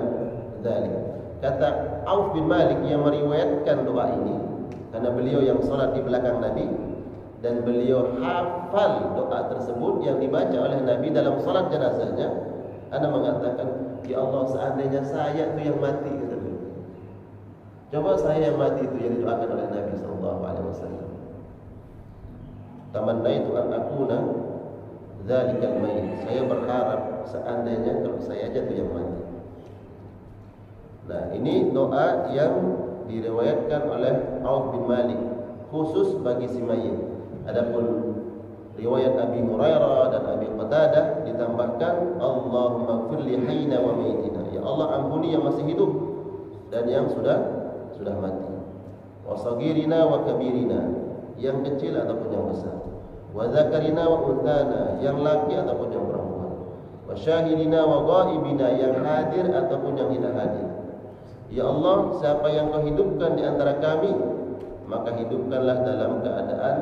dzalik. Kata Auf bin Malik yang meriwayatkan doa ini, karena beliau yang salat di belakang Nabi dan beliau hafal doa tersebut yang dibaca oleh Nabi dalam salat jenazahnya. Ana mengatakan, ya Allah, seandainya saya itu yang mati, kata beliau. Coba saya yang mati itu yang didoakan oleh Nabi sallallahu alaihi wasallam. Tamannaitu an akuna dzalikal mayyit. Saya berharap seandainya kalau saya aja itu yang mati. Nah, ini doa yang diriwayatkan oleh Auf bin Malik khusus bagi si mayit. Adapun riwayat Abi Hurairah dan Abi Qatadah ditambahkan Allahumma ighfir li hayyina wa mayyitina. Ya Allah, ampuni yang masih hidup dan yang sudah mati. Wa saghirina wa kabirina, yang kecil ataupun yang besar. Wa zakarina wa unthana, yang laki ataupun yang perempuan. Wa syahidina wa ghaibina, yang hadir ataupun yang tidak hadir. Ya Allah, siapa yang Kau hidupkan di antara kami, maka hidupkanlah dalam keadaan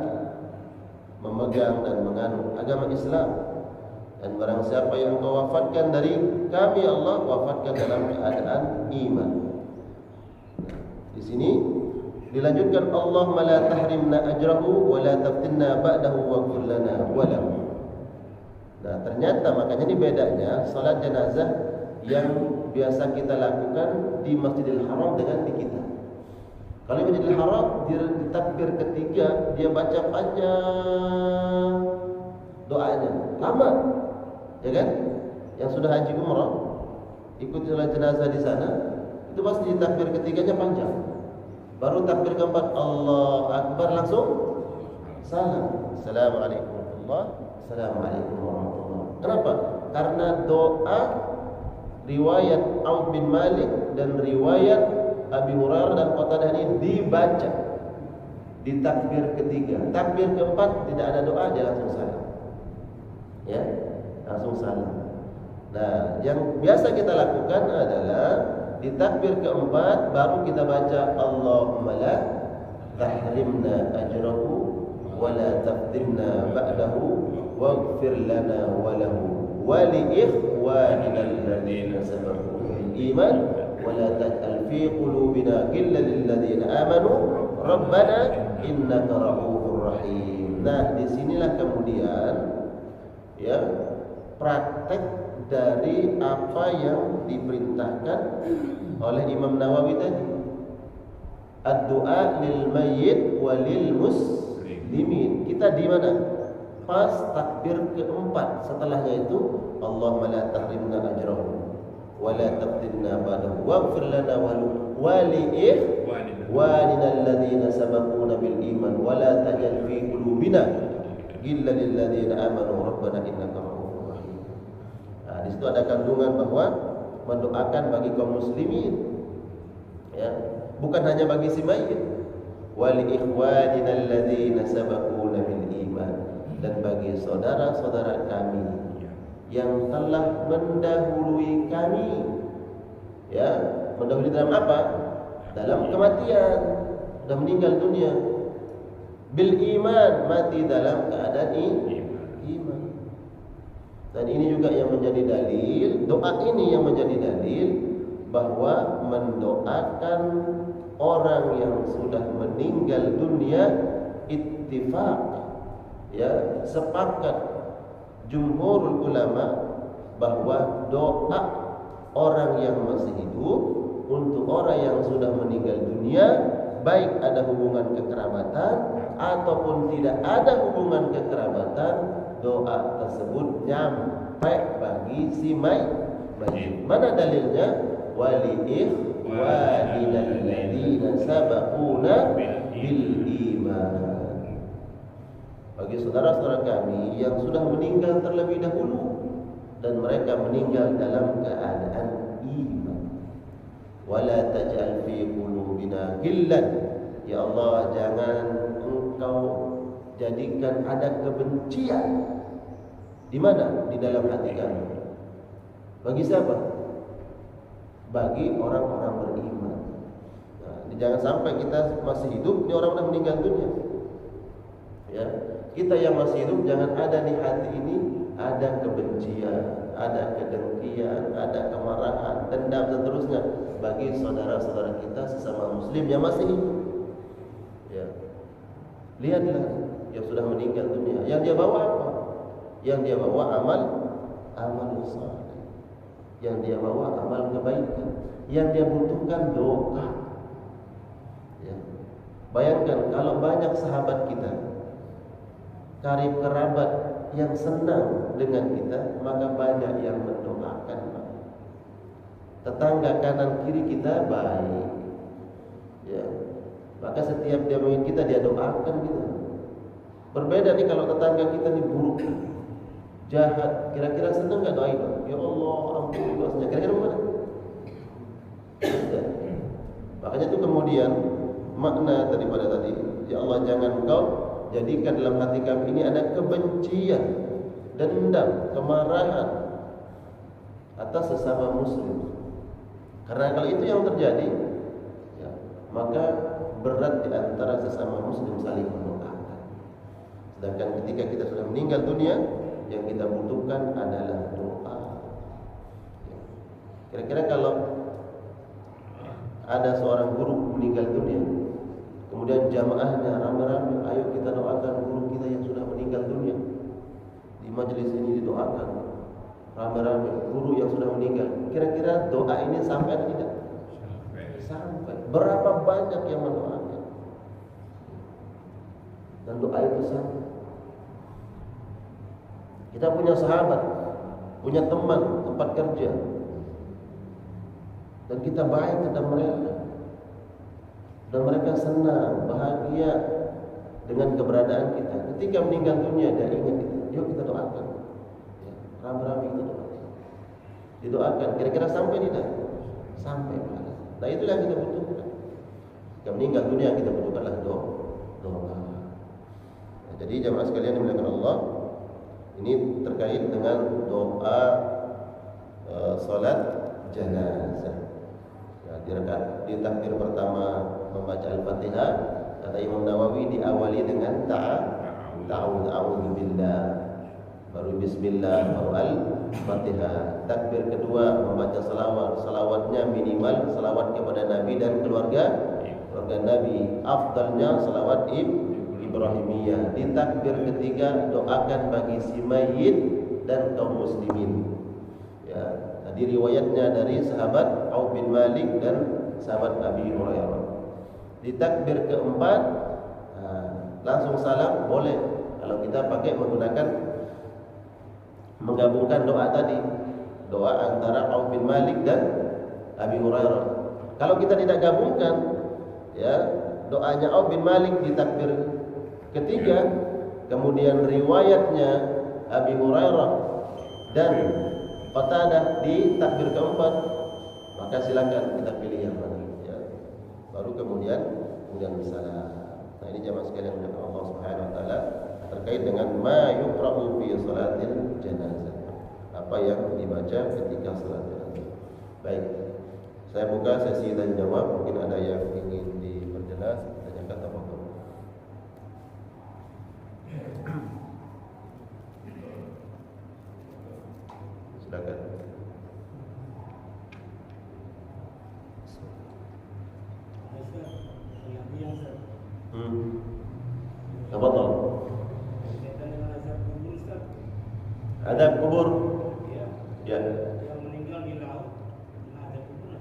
memegang dan menganut agama Islam. Dan barang siapa yang Kau wafatkan dari kami, Allah, wafatkan dalam keadaan iman. Di sini dilanjutkan, Allahumma la tahrimna ajrahu wa la taftinna ba'dahu waghfir lana wa lahu. Nah, ternyata makanya ini bedanya salat jenazah yang biasa kita lakukan di Masjidil Haram dengan di kita. Kalau di Masjidil Haram, di takbir ketiga dia baca panjang doanya, lama, ya kan? Yang sudah haji umrah ikut salat jenazah di sana, itu pasti di takbir ketiganya panjang. Baru takbir keempat Allah Akbar langsung salam. Assalamualaikum warahmatullahi wabarakatuh. Assalamualaikum warahmatullahi wabarakatuh. Kenapa? Karena doa riwayat Auf bin Malik dan riwayat Abi Hurairah dan Qatadah ini dibaca di takbir ketiga. Takbir keempat tidak ada doa, dia langsung salam. Ya, langsung salam. Nah, yang biasa kita lakukan adalah di takbir keempat baru kita baca Allahumma la tahrimna ajrahu wa la taftinna ba'dahu waghfir lana wa lahu wa li ikhwanina alladhina sabaquna bil iman wa la taj'al fi qulubina ghillan lil ladzina amanu rabbana innaka ra'ufur rahim. Nah, disinilah kemudian ya praktek dari apa yang diperintahkan oleh Imam Nawawi tadi. Ad-du'a lil mayyit wa lil muslimin. Kita di mana? Pas takbir keempat. Setelahnya itu Allahumma la tahrimna ajrahu wa la taftinna ba'dahu waghfir lana wa li ikhwanina alladhina sabaquna bil iman wa la taj'al fi qulubina ghillan lil ladzina amanu rabbana innaka ra'ufur rahim. Nah, di situ ada kandungan bahwa mendoakan bagi kaum muslimin, ya, bukan hanya bagi si mayit. Wa li ikhwanina alladhina sabaquna bil iman, dan bagi saudara-saudara kami yang telah mendahului kami. Ya, mendahului dalam apa? Dalam kematian, sudah meninggal dunia. Bil iman, mati dalam keadaan iman. Dan ini juga yang menjadi dalil, doa ini yang menjadi dalil bahwa mendoakan orang yang sudah meninggal dunia ittifaq, ya, sepakat jumhurul ulama bahwa doa orang yang masih hidup untuk orang yang sudah meninggal dunia, baik ada hubungan kekerabatan ataupun tidak ada hubungan kekerabatan, doa tersebut nyampe bagi si mayit. Mana dalilnya? Wali ikhwanina alladzina sabaquna bil iman. Bagi saudara-saudara kami yang sudah meninggal terlebih dahulu dan mereka meninggal dalam keadaan iman. Wala taj'al fi qulubina ghillan. Ya Allah, jangan engkau jadikan ada kebencian. Di mana? Di dalam hati kamu. Bagi siapa? Bagi orang-orang beriman. Nah, jangan sampai kita masih hidup, ini orang sudah meninggal dunia. Ya, kita yang masih hidup jangan ada di hati ini ada kebencian, ada kedengkian, ada kemarahan, dendam dan seterusnya bagi saudara-saudara kita sesama muslim yang masih hidup. Ya. Lihatlah yang sudah meninggal dunia, yang dia bawa apa? Yang dia bawa amal saleh. Yang dia bawa amal kebaikan. Yang dia butuhkan doa. Ya. Bayangkan kalau banyak sahabat kita, karib kerabat yang senang dengan kita, maka banyak yang mendoakan. Tetangga kanan kiri kita baik, ya, maka setiap dia mengingat kita, dia doakan kita. Berbeda nih kalau tetangga kita ini buruk, jahat, kira-kira senang nggak doain? Ya Allah, ampuni dosanya. Kira-kira mana? Tidak. Makanya itu kemudian makna daripada tadi, ya Allah jangan Engkau jadikan dalam hati kami ini ada kebencian, dendam, kemarahan atas sesama muslim. Karena kalau itu yang terjadi, ya, maka berat di antara sesama muslim saling mendoakan. Sedangkan ketika kita sudah meninggal dunia, yang kita butuhkan adalah doa. Kira-kira kalau ada seorang guru meninggal dunia, kemudian jamaahnya ramai-ramai, ayo kita doakan guru kita yang sudah meninggal dunia. Di majelis ini didoakan ramai-ramai guru yang sudah meninggal. Kira-kira doa ini sampai atau tidak? Sampai. Berapa banyak yang mendoakan? Dan doa itu sampai. Kita punya sahabat, punya teman, tempat kerja, dan kita baik kepada mereka, dan mereka senang, bahagia dengan keberadaan kita. Ketika meninggal dunia, dia ingat kita. Yuk kita doakan, ya, ramai-ramai kita doakan. Didoakan. Kira-kira sampai tidak? Sampai. Nah itulah yang kita butuhkan. Ketika meninggal dunia, kita butuhkanlah doa. Nah, jadi jamaah sekalian yang dimuliakan Allah, ini terkait dengan doa salat jenazah. Nah, di takbir pertama membaca Al-Fatihah, kata Imam Nawawi diawali dengan ta'awudzu billah, baru bismillah, baru Al-Fatihah. Takbir kedua membaca salawatnya minimal salawat kepada Nabi dan keluarga Nabi. Afdalnya salawat Ibrahimiyah. Di takbir ketiga doakan bagi si mayit dan kaum muslimin. Ya, tadi riwayatnya dari sahabat Auf bin Malik dan sahabat Abi Hurairah. Di takbir keempat langsung salam boleh kalau kita pakai menggunakan menggabungkan doa tadi, doa antara Auf bin Malik dan Abi Hurairah. Kalau kita tidak gabungkan, ya, doanya Auf bin Malik di takbir ketiga, kemudian riwayatnya Abi Hurairah dan Qatadah di takbir keempat, maka silakan kita pilih yang mana, ya. Baru kemudian bersalam. Nah ini jamaah sekalian dari Allah Subhanahu Wa Taala terkait dengan ma yuqra'u fi salatil janazah, apa yang dibaca ketika salat jenazah. Baik, saya buka sesi tanya jawab. Mungkin ada yang ingin diperjelas, tanyakan apa? Silakan. Tafadhal. Adab kubur. Ya. Yang meninggal di laut, ada kuburan.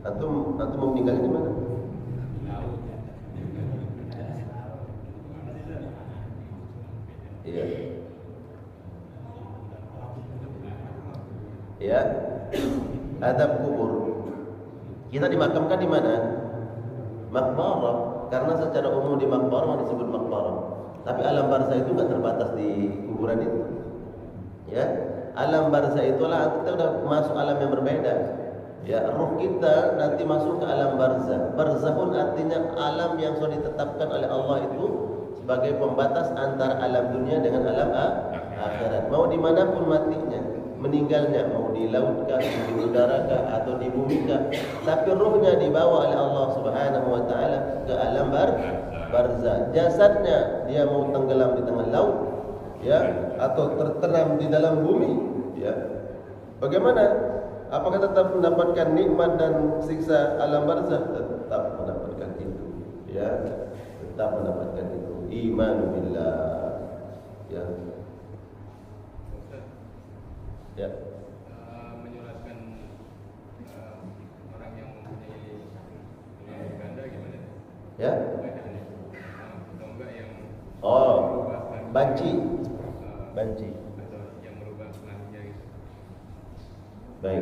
Antum mau meninggal di mana? Laut. Iya. Ya. Adab kubur. Kita dimakamkan di mana? Makbarah. Karena secara umum di makbarah disebut makbarah. Tapi alam barzah itu enggak terbatas di kuburan itu. Ya. Alam barzah itulah kita sudah masuk alam yang berbeda. Ya, ruh kita nanti masuk ke alam barzah. Barzah pun artinya alam yang sudah ditetapkan oleh Allah itu sebagai pembatas antara alam dunia dengan alam akhirat. Mau dimanapun matinya, meninggalnya, mau di laut kah, di udara kah, atau di bumi kah, tapi ruhnya dibawa oleh Allah Subhanahu wa taala ke alam barzah. Jasadnya dia mau tenggelam di tengah laut, ya, atau tertanam di dalam bumi, ya. Bagaimana? Apakah tetap mendapatkan nikmat dan siksa alam barzah? Tetap mendapatkan itu, ya, tetap mendapatkan itu. Iman billah, ya. Ya. Menyolatkan orang yang mempunyai ganda gimana? Ya. Atau enggak yang banci. Banci. Atau yang merubah kelaminnya gitu. Baik.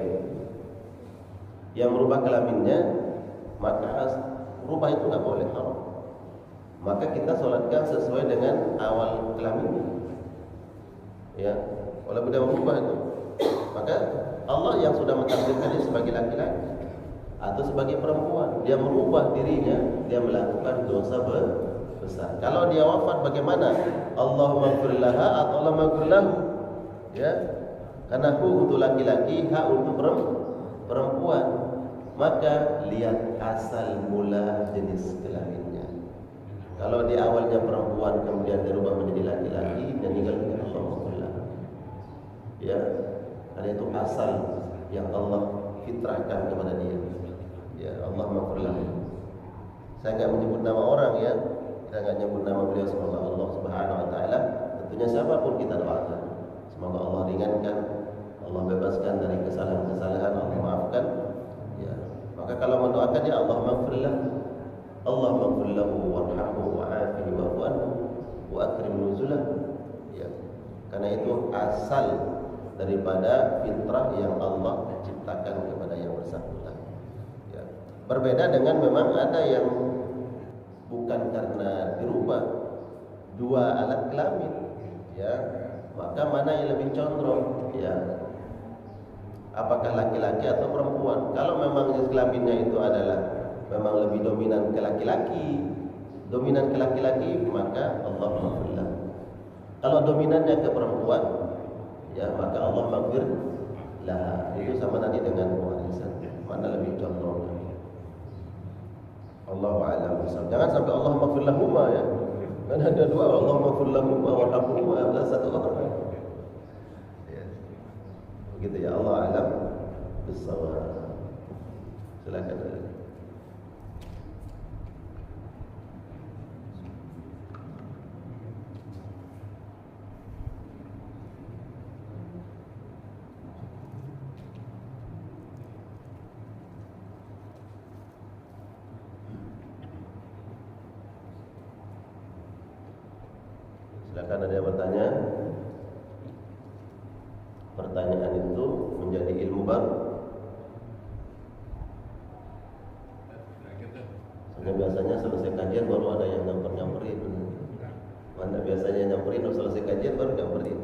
Yang merubah kelaminnya, maka rubah itu nggak boleh, haram. Maka kita sholatkan sesuai dengan awal kelaminnya. Ya, walaupun dia merubah itu, maka Allah yang sudah mentakdirkan dia sebagai laki-laki atau sebagai perempuan, dia merubah dirinya, dia melakukan dosa besar. Kalau dia wafat bagaimana? Allahumma ighfir laha atau Allahumma ighfir lahu. Ya. Karena hu untuk laki-laki, ha untuk perempuan. Maka lihat asal mula jenis kelaminnya. Kalau di awalnya perempuan kemudian dirubah menjadi laki-laki, dan meninggal dunia, Allahumma. Ya, karena itu asal yang Allah fitrahkan kepada dia. Ya, Allah maghfirlah. Saya enggak menyebut nama orang, ya. Kita enggak menyebut nama beliau, semoga Allah Subhanahu wa taala tentunya siapapun kita doakan, semoga Allah ringankan, Allah bebaskan dari kesalahan-kesalahan, Allah maafkan. Ya, maka kalau mendoakan dia, Allah maghfirlah, Allah maghfirlah warhamhu wa'afihi wa'fu anhu wa akrim nuzulah. Ya, karena itu asal daripada fitrah yang Allah ciptakan kepada yang bersangkutan. Ya. Berbeda dengan memang ada yang bukan karena dirubah dua alat kelamin, ya, maka mana yang lebih condong, ya, apakah laki-laki atau perempuan? Kalau memang jenis kelaminnya itu adalah memang lebih dominan ke laki-laki, maka Allah maghfirlah. Kalau dominannya ke perempuan, ya, maka Allah maghfir lah. Itu sama nanti dengan warisan, mana lebih condong. Allahu a'lam bishawab. Jangan sampai Allah maghfir lahuma, ya. Kan ada dua, Allah maghfir lahuma warhamhuma, ada satu orang. Ya. Begitu, ya, Allah a'lam bishawab. Silakan. Silakan, ada yang bertanya. Pertanyaan itu menjadi ilmu baru. Soalnya biasanya selesai kajian baru ada yang nyamperin. Mana biasanya nyamperin, selesai kajian baru nyamperin.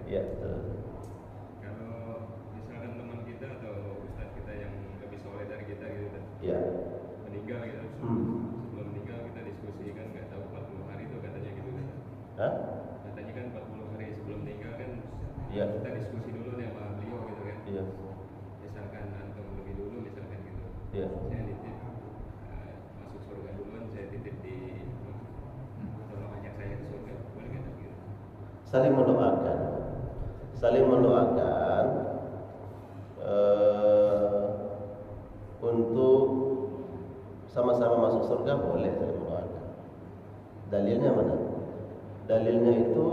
Iya. Kalau misalkan teman kita atau ustaz kita yang lebih soleh dari kita gitu, Iya. meninggal gitu. Sebelum meninggal kita diskusikan, nggak tahu 40 hari itu katanya gitu kan. Hah? Katanya kan 40 hari sebelum meninggal kan, Iya. kita diskusi dulu nih sama beliau gitu kan. Iya. Misalkan antum lebih dulu misalkan gitu. Iya. Saya nitip masuk surga duluan, saya titip di tolong ajak saya ke surga, boleh nggak gitu? Saling mendoakan, untuk sama-sama masuk surga, boleh saling mendoakan. Dalilnya mana? Dalilnya itu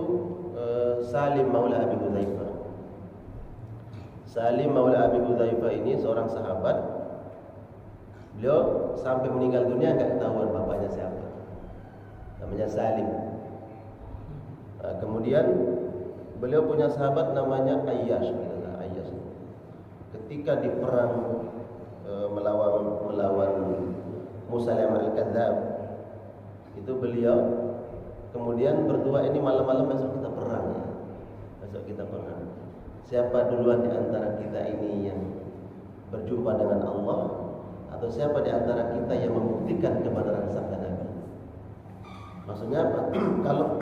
Salim Maula Abi Hudzaifah. Salim Maula Abi Hudzaifah ini seorang sahabat. Beliau sampai meninggal dunia enggak ketahuan bapaknya siapa. Namanya Salim. Nah, kemudian beliau punya sahabat namanya Ayyash. Ketika di perang melawan Musailamah al-Kadzdzab, itu beliau kemudian berdua ini malam-malam besok kita perang, ya. Besok kita perang. Siapa duluan di antara kita ini yang berjumpa dengan Allah, atau siapa di antara kita yang membuktikan kebenaran sabda Nabi? Maksudnya apa? Kalau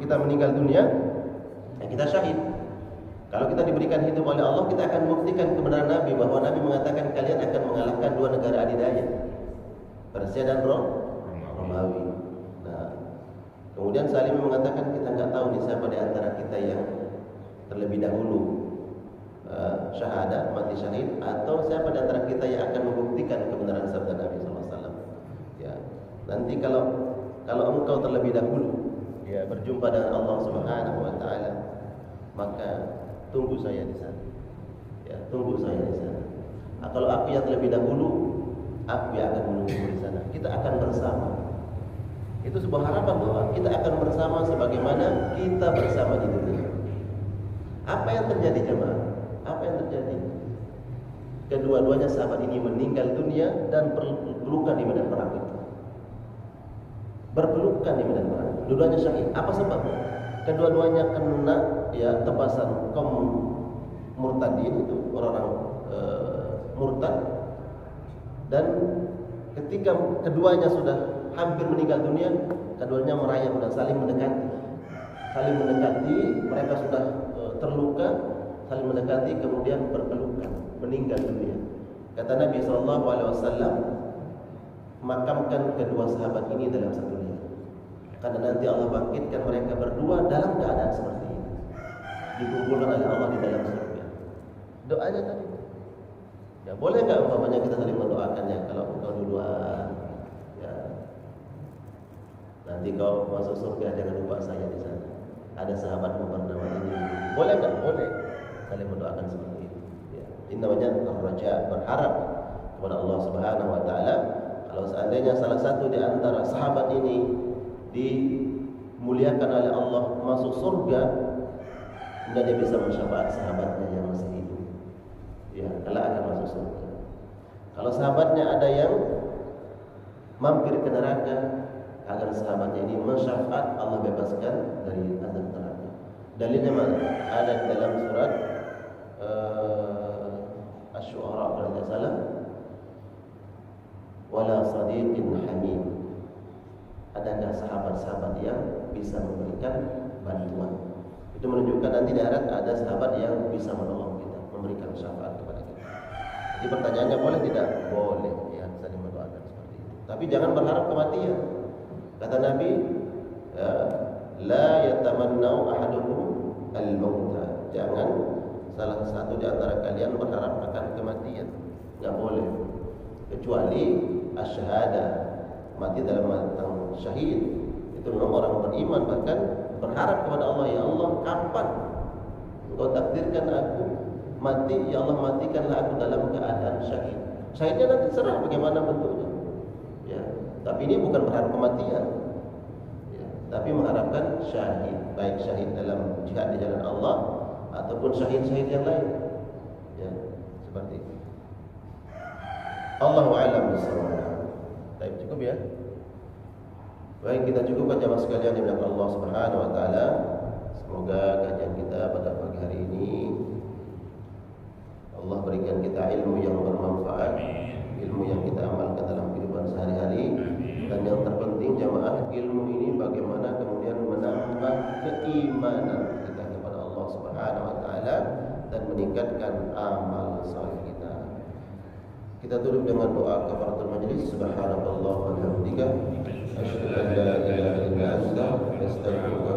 kita meninggal dunia, ya kita syahid. Kalau kita diberikan hidup oleh Allah, kita akan membuktikan kebenaran Nabi, bahwa Nabi mengatakan kalian akan mengalahkan dua negara adidaya, Persia dan Romawi. Nah, kemudian Salim mengatakan kita nggak tahu nih siapa di antara kita yang terlebih dahulu syahadat, mati syahid, atau siapa di antara kita yang akan membuktikan kebenaran sabda Nabi SAW. Ya, nanti kalau engkau terlebih dahulu ya berjumpa dengan Allah Subhanahu wa taala, maka tunggu saya di sana. Ya, tunggu saya di sana. Nah, kalau aku yang terlebih dahulu, aku yang akan menunggu di sana. Kita akan bersama. Itu sebuah harapan bahwa kita akan bersama sebagaimana kita bersama di dunia. Apa yang terjadi jemaah? Apa yang terjadi? Kedua-duanya sahabat ini meninggal dunia dan berpelukan di medan perang itu. Berpelukan di medan perang. Dua-duanya syahid. Apa sebabnya? Kedua-duanya kena ya tebasan kaum murtadin, itu orang-orang murtad, dan ketika keduanya sudah hampir meninggal dunia, keduanya merayap dan saling mendekati. Mereka sudah terluka, saling mendekati, kemudian berpelukan, meninggal dunia. Kata Nabi SAW, makamkan kedua sahabat ini dalam satu liang, karena nanti Allah bangkitkan mereka berdua dalam keadaan seperti ini, dikumpulkan oleh Allah di dalam surga. Doanya tadi. Ya, boleh nggak umpamanya kita saling mendoakannya? Kalau engkau duluan, ya, nanti kau masuk surga, jangan lupa saya di sana. Ada sahabatmu bernama ini. Boleh nggak? Boleh. Saling mendoakan seperti itu. Ya. Ini namanya raja, berharap kepada Allah Subhanahu Wa Taala. Kalau seandainya salah satu di antara sahabat ini dimuliakan oleh Allah masuk surga, dan dia bisa mensyafaat sahabatnya yang masih hidup. Ya, kalau akan masuk surga. Kalau sahabatnya ada yang mampir ke neraka, agar sahabatnya ini mensyafaat Allah bebaskan dari azab neraka. Dalilnya mana? Ada di dalam surat Asy-Syu'ara kalau tidak salah. Wala sadiqin hamim. Adakah sahabat-sahabat yang bisa memberikan bantuan? Itu menunjukkan nanti di akhirat ada sahabat yang bisa menolong kita, memberikan syafaat kepada kita. Jadi pertanyaannya boleh tidak? Boleh, ya, saling mendoakan seperti itu. Tapi jangan berharap kematian. Kata Nabi, la yatamannau ahadukum al-mauta. Jangan salah satu di antara kalian berharap akan kematian. Enggak boleh. Kecuali asyhada, mati dalam matang syahid. Itu memang orang beriman, bahkan berharap kepada Allah, ya Allah, kapan Engkau takdirkan aku mati, ya Allah, matikanlah aku dalam keadaan syahid. Syahidnya nanti serah bagaimana bentuknya. Ya, tapi ini bukan berharap kematian. Ya, tapi mengharapkan syahid, baik syahid dalam jihad di jalan Allah ataupun syahid-syahid yang lain. Ya, seperti itu. Allahu a'lam bishawab. Baik, cukup ya. Baik, kita cukupkan jemaah sekalian yang dimuliakan Allah Subhanahu wa taala. Semoga kajian kita pada pagi hari ini Allah berikan kita ilmu yang bermanfaat, ilmu yang kita amalkan dalam kehidupan sehari-hari, dan yang terpenting jemaah, ilmu ini bagaimana kemudian menambah keimanan kita kepada Allah Subhanahu wa taala dan meningkatkan amal saleh kita. Kita tutup dengan doa kafaratul majlis. Subhanallah wa bihamdika, asyhadu an la ilaha illa anta, astaghfiruka